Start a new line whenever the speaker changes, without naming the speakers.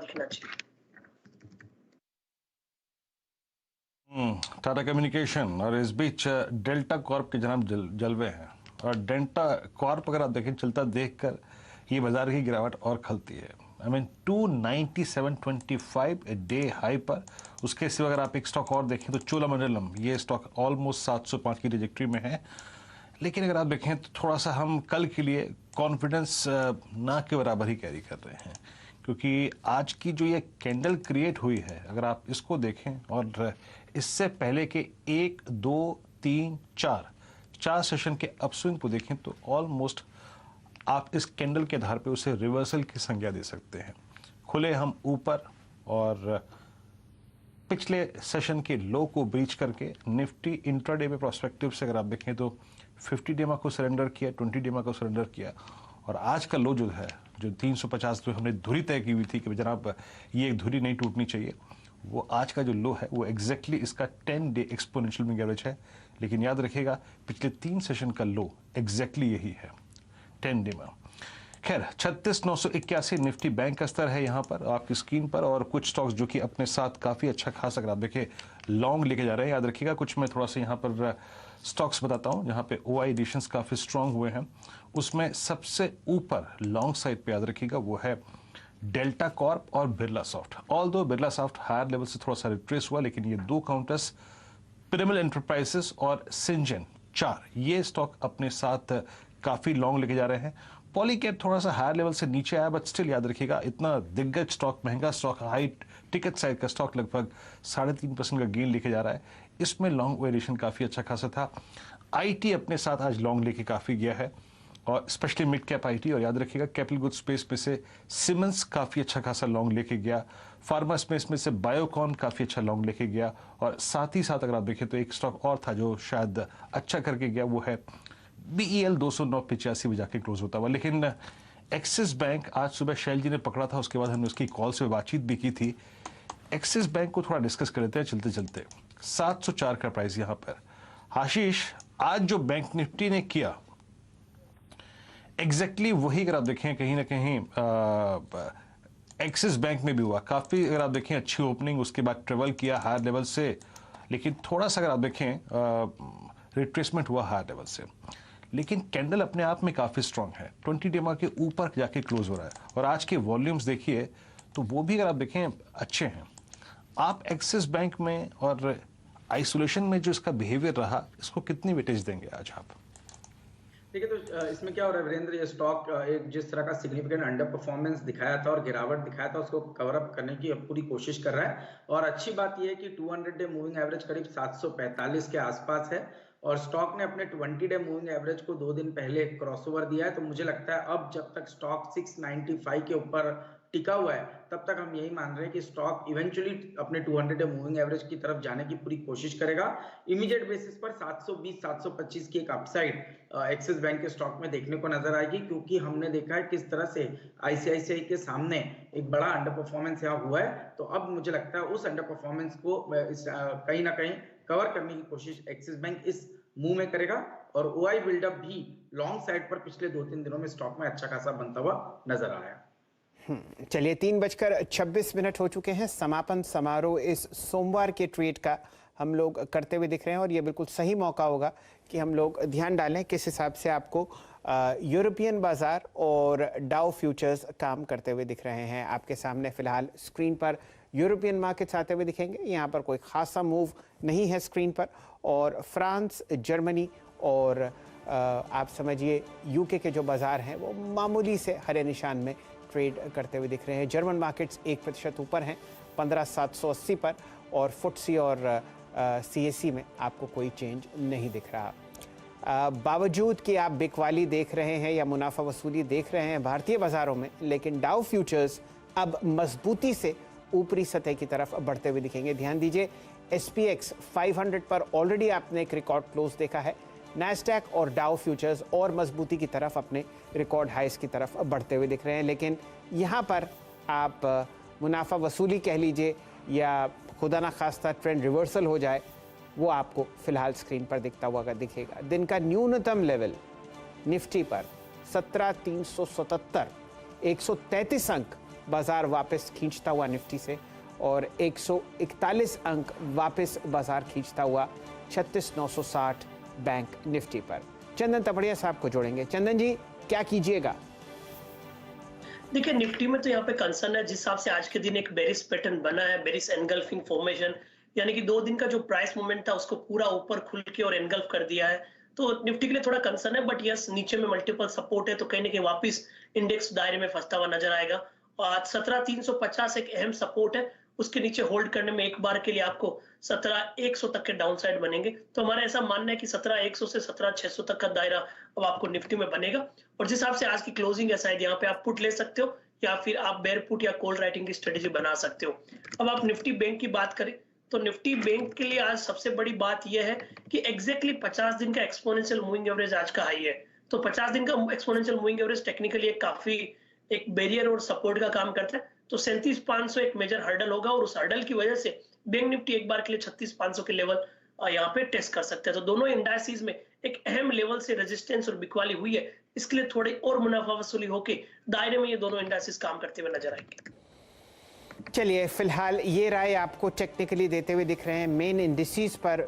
दिखना चाहिए।
टाटा कम्युनिकेशन और इस बीच डेल्टा कॉर्प के जनाब जलवे हैं। और डेल्टा कॉर्प अगर आप देखें चलता देखकर ये बाजार की गिरावट और खलती है। आई मीन 297.25 डे हाई पर। उसके सिवा अगर आप एक स्टॉक और देखें तो चोलामंडलम, ये स्टॉक ऑलमोस्ट 705 की ट्रैजेक्टरी में है। लेकिन अगर आप देखें तो थोड़ा सा हम कल के लिए कॉन्फिडेंस ना के बराबर ही कैरी कर रहे हैं, क्योंकि आज की जो ये कैंडल क्रिएट हुई है, अगर आप इसको देखें और इससे पहले के 1, 2, 3, 4 सेशन के अपस्विंग को देखें तो ऑलमोस्ट आप इस कैंडल के आधार पे उसे रिवर्सल की संज्ञा दे सकते हैं। खुले हम ऊपर और पिछले सेशन के लो को ब्रीच करके निफ्टी इंट्राडे में प्रोस्पेक्टिव से अगर आप देखें तो 50 डेमा को सरेंडर किया, 20 डेमा को सरेंडर किया। और आज का लो जो है, जो 350 जो हमने धुरी तय की हुई थी कि जनाब ये धुरी नहीं टूटनी चाहिए, वो आज का जो लो है वो एग्जैक्टली इसका 10 डे एक्सपोनेंशियल मूविंग एवरेज है। लेकिन याद रखिएगा पिछले 3 सेशन का लो एग्जैक्टली यही है 10 डे में। खैर 36,981 निफ्टी बैंक का स्तर है यहाँ पर आपकी स्क्रीन पर। और कुछ स्टॉक्स जो कि अपने साथ काफ़ी अच्छा खासा अगर आप देखिए लॉन्ग लेके जा रहे हैं। याद रखिएगा कुछ मैं थोड़ा सा यहाँ पर स्टॉक्स बताता हूँ जहाँ पे OI एडिशंस काफ़ी स्ट्रांग हुए हैं। उसमें सबसे ऊपर लॉन्ग साइड पे याद रखिएगा वो है डेल्टा कॉर्प और बिरला सॉफ्ट। ऑल दो बिरला सॉफ्ट हायर लेवल से थोड़ा सा रिट्रेस हुआ, लेकिन ये दो काउंटर्स पिरामिड एंटरप्राइजेस और सिंजन 4 ये स्टॉक अपने साथ काफ़ी लॉन्ग लेके जा रहे हैं। पॉलीकैब थोड़ा सा हायर लेवल से नीचे आया, बट स्टिल याद रखिएगा इतना दिग्गज स्टॉक, महंगा स्टॉक, हाई टिकट साइज का स्टॉक लगभग 3.5% का गेन लेके जा रहा है। इसमें लॉन्ग वेरिएशन काफ़ी अच्छा खासा था। IT अपने साथ आज लॉन्ग लेके काफ़ी गया है, और स्पेशली मिड कैप IT। और याद रखिएगा कैपिटल गुड स्पेस पे से सिमेंस काफ़ी अच्छा खासा लॉन्ग लेके गया। फार्मा स्पेस में से बायोकॉन काफ़ी अच्छा लॉन्ग लेके गया। और साथ ही साथ अगर आप देखें तो एक स्टॉक और था जो शायद अच्छा करके गया, वो है BEL 209.85 में जाके क्लोज होता हुआ। लेकिन एक्सिस बैंक आज सुबह शैल जी ने पकड़ा था, उसके बाद हमने उसकी कॉल से बातचीत भी की थी। एक्सिस बैंक को थोड़ा डिस्कस कर लेते हैं चलते चलते। 704 का प्राइस यहाँ पर। आशीष, आज जो बैंक निफ्टी ने किया एग्जैक्टली वही अगर आप देखें कहीं ना कहीं एक्सिस बैंक में भी हुआ। काफ़ी अगर आप देखें अच्छी ओपनिंग, उसके बाद ट्रेवल किया हायर लेवल से, लेकिन थोड़ा सा अगर आप देखें रिट्रेसमेंट हुआ हायर लेवल से। लेकिन कैंडल अपने आप में काफ़ी स्ट्रांग है, 20 डेमा के ऊपर जाके क्लोज हो रहा है। और आज के वॉल्यूम्स देखिए तो वो भी अगर आप देखें अच्छे हैं। आप एक्सिस बैंक में और आइसोलेशन में जो इसका बिहेवियर रहा, इसको कितनी वेटेज देंगे आज आप?
ठीक है, तो इसमें क्या हो रहा है वीरेंद्र, ये स्टॉक एक जिस तरह का सिग्निफिकेंट अंडर परफॉर्मेंस दिखाया था और गिरावट दिखाया था, उसको कवर अप करने की पूरी कोशिश कर रहा है। और अच्छी बात यह है कि 200 डे मूविंग एवरेज करीब 745 के आसपास है, और स्टॉक ने अपने 20 डे मूविंग एवरेज को 2 दिन पहले क्रॉसओवर दिया है। तो मुझे लगता है अब जब तक स्टॉक 695 के ऊपर टिका हुआ है, तब तक हम यही मान रहे हैं कि स्टॉक इवेंचुअली अपने 200 डे मूविंग एवरेज की तरफ जाने की पूरी कोशिश करेगा। इमीडिएट बेसिस पर 720 725 की एक अपसाइड एक्सिस बैंक के स्टॉक में देखने को नजर आएगी, क्योंकि हमने देखा है किस तरह से ICICI के सामने एक बड़ा अंडर परफॉर्मेंस यहाँ हुआ है। तो अब मुझे लगता है उस अंडर परफॉर्मेंस को कहीं ना कहीं कवर करने की कोशिश एक्सिस बैंक इस मूव में करेगा। और OI बिल्डअप भी लॉन्ग साइड पर पिछले 2-3 दिनों में स्टॉक में अच्छा खासा बनता हुआ नजर आ रहा है।
चलिए, 3:26 हो चुके हैं। समापन समारोह इस सोमवार के ट्रेड का हम लोग करते हुए दिख रहे हैं, और ये बिल्कुल सही मौका होगा कि हम लोग ध्यान डालें किस हिसाब से आपको यूरोपियन बाजार और डाउ फ्यूचर्स काम करते हुए दिख रहे हैं। आपके सामने फिलहाल स्क्रीन पर यूरोपियन मार्केट्स आते हुए दिखेंगे। यहाँ पर कोई खासा मूव नहीं है स्क्रीन पर, और फ्रांस, जर्मनी और आप समझिए UK के जो बाजार हैं वो मामूली से हरे निशान में ट्रेड करते हुए दिख रहे हैं। जर्मन मार्केट्स 1% ऊपर हैं 15,780 पर, और FTSE और CAC में आपको कोई चेंज नहीं दिख रहा। बावजूद कि आप बिकवाली देख रहे हैं या मुनाफा वसूली देख रहे हैं भारतीय बाजारों में, लेकिन डाउ फ्यूचर्स अब मजबूती से ऊपरी सतह की तरफ बढ़ते हुए दिखेंगे। ध्यान दीजिए, SPX 500 पर ऑलरेडी आपने एक रिकॉर्ड क्लोज देखा है। नैस्डैक और डाउ फ्यूचर्स और मजबूती की तरफ अपने रिकॉर्ड हाइस की तरफ बढ़ते हुए दिख रहे हैं। लेकिन यहाँ पर आप मुनाफा वसूली कह लीजिए या खुदा ना खास्ता ट्रेंड रिवर्सल हो जाए, वो आपको फिलहाल स्क्रीन पर दिखता हुआ दिखेगा। दिन का न्यूनतम लेवल निफ्टी पर 17,377, 133 अंक बाजार वापस खींचता हुआ निफ्टी से और 141 अंक वापस बाजार खींचता हुआ 36,960 बैंक निफ्टी पर। चंदन तपड़िया साहब को जोड़ेंगे। चंदन जी, क्या कीजिएगा?
देखिए, निफ्टी में तो यहाँ पे कंसर्न है जिस हिसाब से आज के दिन एक बेरिश पैटर्न बना है, बेरिश एनगल्फिंग फॉर्मेशन, यानी कि 2 दिन का जो प्राइस मूवमेंट था उसको पूरा ऊपर खुल के और एनगल्फ कर दिया है। तो निफ्टी के लिए थोड़ा कंसर्न है, बट यस, नीचे में मल्टीपल सपोर्ट है, तो कहीं ना कहीं वापस इंडेक्स दायरे में फंसता हुआ नजर आएगा। और आज 17,350 एक अहम सपोर्ट है, उसके नीचे होल्ड करने में एक बार के लिए आपको 17,100 तक के डाउन साइड बनेंगे। तो हमारा ऐसा मानना है कि 17,100 से 17,600 तक का दायरा अब आपको निफ्टी में बनेगा। और जिस हिसाब से आज की क्लोजिंग है, शायद यहाँ पे आप पुट ले सकते हो या फिर आप बेयर पुट या कॉल राइटिंग की स्ट्रेटेजी बना सकते हो। अब आप निफ्टी बैंक की बात करें तो निफ्टी बैंक के लिए आज सबसे बड़ी बात यह है कि एग्जैक्टली 50 दिन का एक्सपोनेंशियल मूविंग एवरेज आज का हाई है। तो 50 दिन का एक्सपोनेंशियल मूविंग एवरेज टेक्निकली एक काफी एक बैरियर और सपोर्ट का काम करता है। तो 37,500 एक मेजर हर्डल होगा और उस हर्डल की वजह से बैंक निफ्टी एक बार के लिए 36,500 के लेवल यहाँ पे टेस्ट कर सकते हैं। तो दोनों इंडाइसिस में एक अहम लेवल से रेजिस्टेंस और बिकवाली हुई है, इसके लिए थोड़ी और मुनाफा वसूली होके दायरे में ये दोनों इंडाइसिस काम करते हुए नजर आएंगे।
चलिए, फिलहाल ये राय आपको टेक्निकली देते हुए दिख रहे हैं। मेन इंडिसेस पर